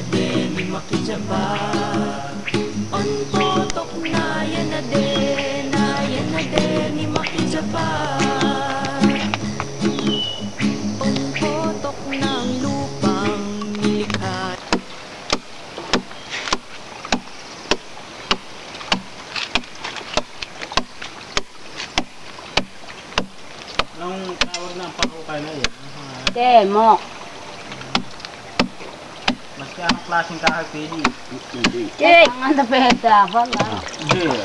na din ni makijaba. On potok na yan na din ni makijaba. On potok ng lupang nilikha. Anong tawag ng pakukay na yun? Demo. Mas kaya anong klaseng kakapili? Hindi. Ang ano peta pala. Hindi.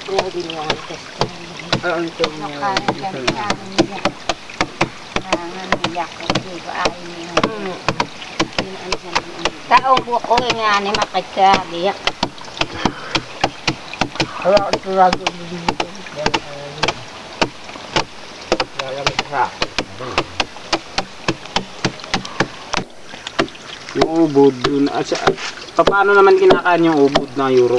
Pwede niyo ang testa. Ang testa. Nakain kami niya. Nangangiyak ko. Di ba ay niya. Taong po ko nga ni makitsabi. Wala ko tulad dito. Yung ubod dun. Paano naman kinakain yung ubod ng euro?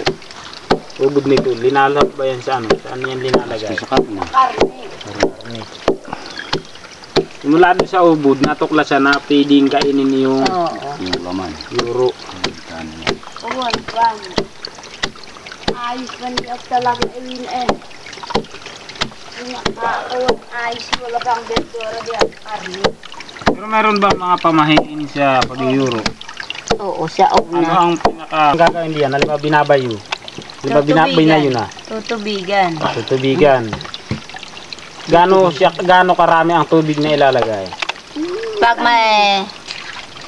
Ubod nito, linalap ba yan sa ano? Saan yan linalagay? Sa karne. Karne. Mula doon sa ubod, natuklasan na pwedeng kainin yung laman. Euro. Uwan, pan. Ayos pa niya talaga iwin eh. Ayos wala kang berdura diyan, karne. Pero meron ba mga pamahiin sa pag-euro? Oo, sa una. Ano ang pinaka gagawin diyan? Halimbawa binabayo. Halimbawa binabayo na. Tutubigan. Tutubigan. Gaano karami ang tubig na ilalagay? Pag may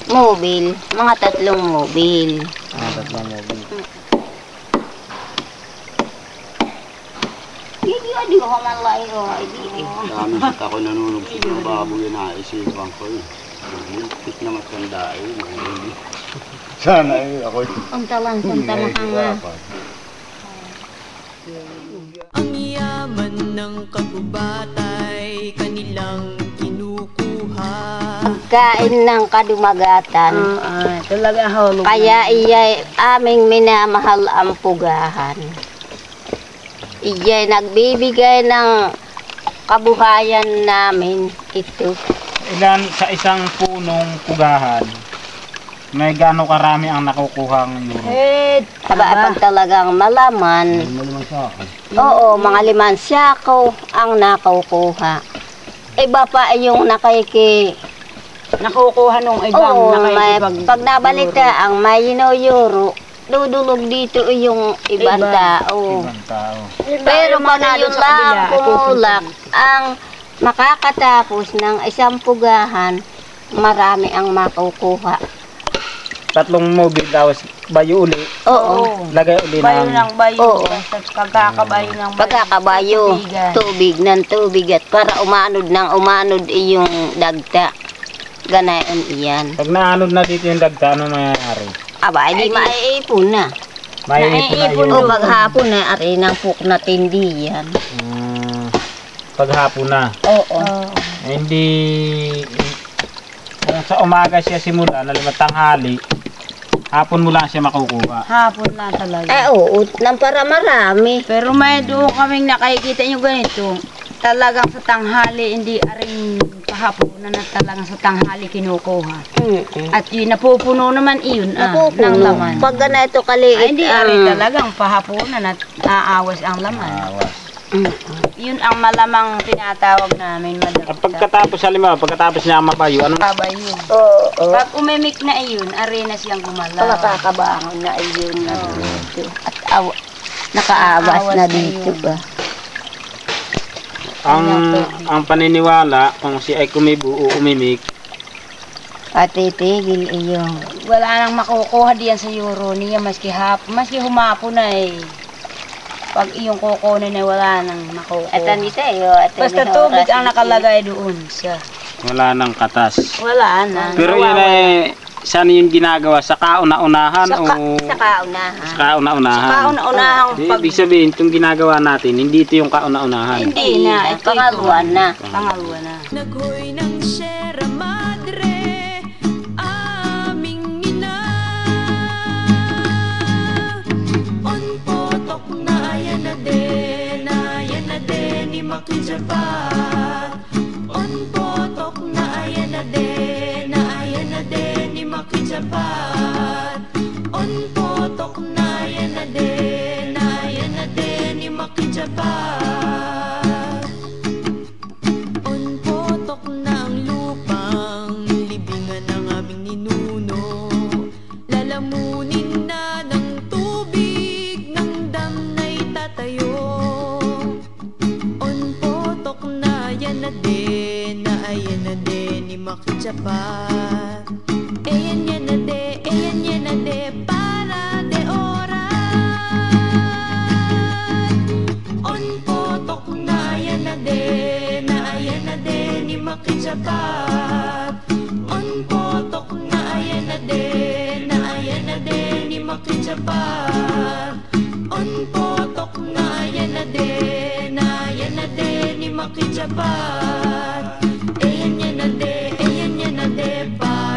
mobil, mga 3 mobil. Mga 3 mobil. Hindi ko malay o. Dami sa ako nanunog sa mga baboy na isipan ko eh. Tik na matanda eh. Sana eh ako eh. Ang talang-talang nga. Ang yaman ng kagubatay kanilang kinukuha. Pagkain ng kadumagatan. Talaga hulog. Kaya iya'y aming minamahal ang pugahan. Iya'y nagbibigay ng kabuhayan namin ito. Ilan sa isang punong pugahan? May gaano karami ang nakukuhang euro? Pag talagang malaman. Oo, mga 5 sako ang nakukuha. Iba pa yung nakukuha nung ibang pag nabalita ang may euro, dudulog dito yung ibang tao. Pero pag yun lang kumulak, ang makakatapos ng isang pugahan, marami ang makukuha. 3 mobil tapos bayo uli. Oo. Lagay uli ng bayo. Pagkakabayo. Tubig ng tubig at para umanod iyong dagta. Ganayon iyan. Pag naanod na dito yung dagta, ano mangyayari? Aba, hindi maiipon na. Maiipon na O maghapon na, ari ng puk na tindi yan. Paghapon na. Oo. Hindi... Kung sa umaga siya simula, tanghali, hapon mo lang siya makukuha. Hapon lang talaga. Oo, nang para marami. Pero may doon kaming nakikita nyo ganito. Talagang sa tanghali, hindi aring kahapon na talagang sa tanghali kinukuha. At yun, napupuno naman iyon ng laman. Pag ganito kaliit, Ay, hindi aring talagang pahapunan at aawas ang laman. Awas. Yun ang malamang tinatawag namin madagdag. Pagkatapos niya mabayo, ano? Kabayo. Oo. Pag umimik na iyon, arena siyang gumalaw. Nakakabangon na iyon. At nakaawas na dito ba? Ang paniniwala, kung si ay kumibo o umimik, Patitigil iyon. Wala nang makukuha diyan sa euro niya maski humapon na eh. Pag iyong kukunin ay wala nang makukuha. At nito Basta tubig ang nakalagay doon sa... wala nang katas. Wala na. Pero yun ay, saan yung ginagawa? Sa kauna-unahan o... Sa kaunahan. Sa kauna-unahan. Kauna-unahang pag... Ibig sabihin, itong ginagawa natin, hindi ito yung kauna-unahan. Hindi na. Ito Pangalawa na. Pangalawa na. Naghoy ng Sierra Madre, aming ina. On potok na yan na din ni makijabat. On potok na yan na din makijapat. On potok na yan na de ni makijapat. On potok na ang lupang libingan ng aming ninuno. Lalamunin na ng tubig ng dam na'y tatayo. On potok na yan na de ni makijapat. Ayan yan na de para de oran. On potok na yan na de ni makijapat. On potok na yan na de ni makijapat. On potok na yan na de ni makijapat. Ayan yan na de para